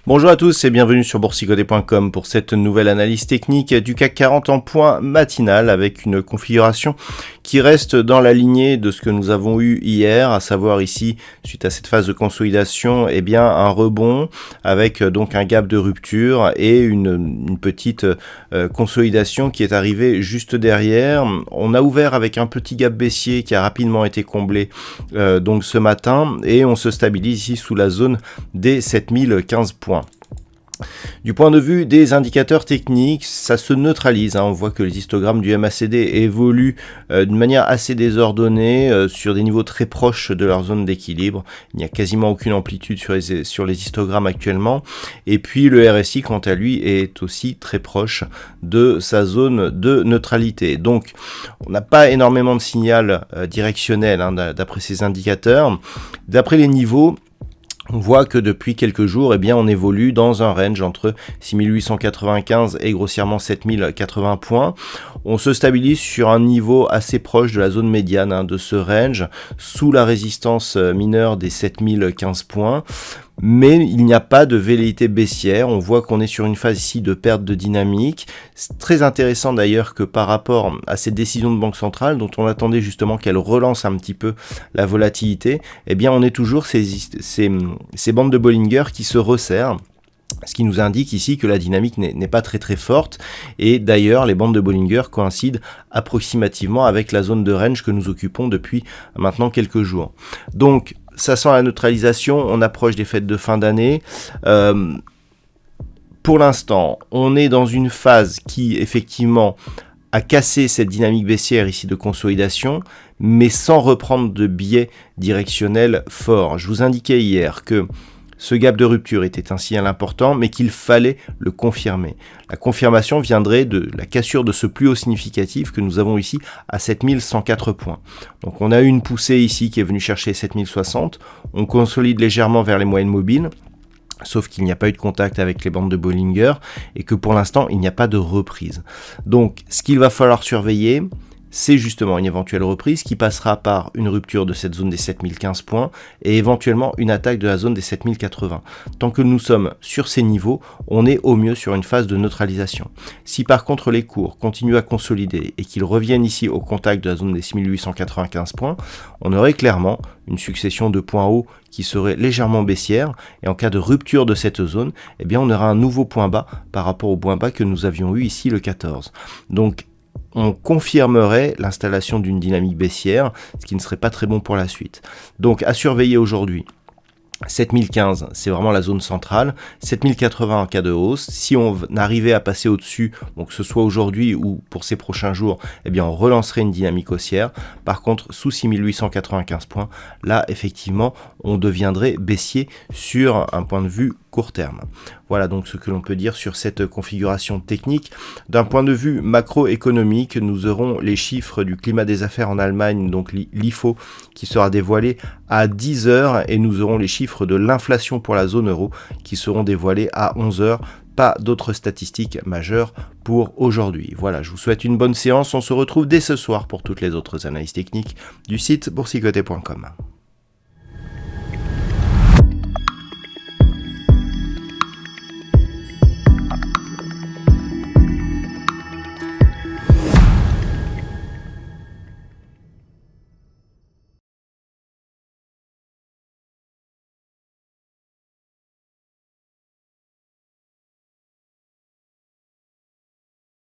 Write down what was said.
Bonjour à tous et bienvenue sur boursicoté.com pour cette nouvelle analyse technique du CAC 40 en point matinal avec une configuration qui reste dans la lignée de ce que nous avons eu hier, à savoir ici, suite à cette phase de consolidation, eh bien un rebond avec donc un gap de rupture et une petite consolidation qui est arrivée juste derrière. On a ouvert avec un petit gap baissier qui a rapidement été comblé donc ce matin et on se stabilise ici sous la zone des 7015 points. Du point de vue des indicateurs techniques, ça se neutralise. On voit que les histogrammes du MACD évoluent d'une manière assez désordonnée sur des niveaux très proches de leur zone d'équilibre. Il n'y a quasiment aucune amplitude sur les histogrammes actuellement. Et puis le RSI, quant à lui, est aussi très proche de sa zone de neutralité. Donc, on n'a pas énormément de signal directionnel d'après ces indicateurs. D'après les niveaux, on voit que depuis quelques jours, eh bien, on évolue dans un range entre 6895 et grossièrement 7080 points. On se stabilise sur un niveau assez proche de la zone médiane de ce range, sous la résistance mineure des 7015 points. Mais il n'y a pas de velléité baissière, on voit qu'on est sur une phase ici de perte de dynamique. C'est très intéressant d'ailleurs que par rapport à cette décision de banque centrale, dont on attendait justement qu'elle relance un petit peu la volatilité, eh bien on est toujours ces bandes de Bollinger qui se resserrent. Ce qui nous indique ici que la dynamique n'est pas très forte, et d'ailleurs les bandes de Bollinger coïncident approximativement avec la zone de range que nous occupons depuis maintenant quelques jours. Donc ça sent la neutralisation, on approche des fêtes de fin d'année. Pour l'instant, on est dans une phase qui effectivement a cassé cette dynamique baissière ici de consolidation, mais sans reprendre de biais directionnel fort. Je vous indiquais hier que ce gap de rupture était un signal important, mais qu'il fallait le confirmer. La confirmation viendrait de la cassure de ce plus haut significatif que nous avons ici à 7104 points. Donc on a eu une poussée ici qui est venue chercher 7060, on consolide légèrement vers les moyennes mobiles, sauf qu'il n'y a pas eu de contact avec les bandes de Bollinger et que pour l'instant il n'y a pas de reprise. Donc ce qu'il va falloir surveiller, c'est justement une éventuelle reprise qui passera par une rupture de cette zone des 7015 points et éventuellement une attaque de la zone des 7080. Tant que nous sommes sur ces niveaux, on est au mieux sur une phase de neutralisation. Si par contre les cours continuent à consolider et qu'ils reviennent ici au contact de la zone des 6895 points, on aurait clairement une succession de points hauts qui serait légèrement baissière, et en cas de rupture de cette zone, eh bien on aura un nouveau point bas par rapport au point bas que nous avions eu ici le 14. Donc on confirmerait l'installation d'une dynamique baissière, ce qui ne serait pas très bon pour la suite. Donc à surveiller aujourd'hui. 7015, c'est vraiment la zone centrale. 7080 en cas de hausse. Si on arrivait à passer au-dessus, donc que ce soit aujourd'hui ou pour ces prochains jours, eh bien on relancerait une dynamique haussière. Par contre, sous 6895 points, là effectivement, on deviendrait baissier sur un point de vue court terme. Voilà donc ce que l'on peut dire sur cette configuration technique. D'un point de vue macroéconomique, nous aurons les chiffres du climat des affaires en Allemagne, donc l'IFO, qui sera dévoilé à 10h, et nous aurons les chiffres de l'inflation pour la zone euro qui seront dévoilés à 11h. Pas d'autres statistiques majeures pour aujourd'hui. Voilà, je vous souhaite une bonne séance. On se retrouve dès ce soir pour toutes les autres analyses techniques du site boursicoté.com.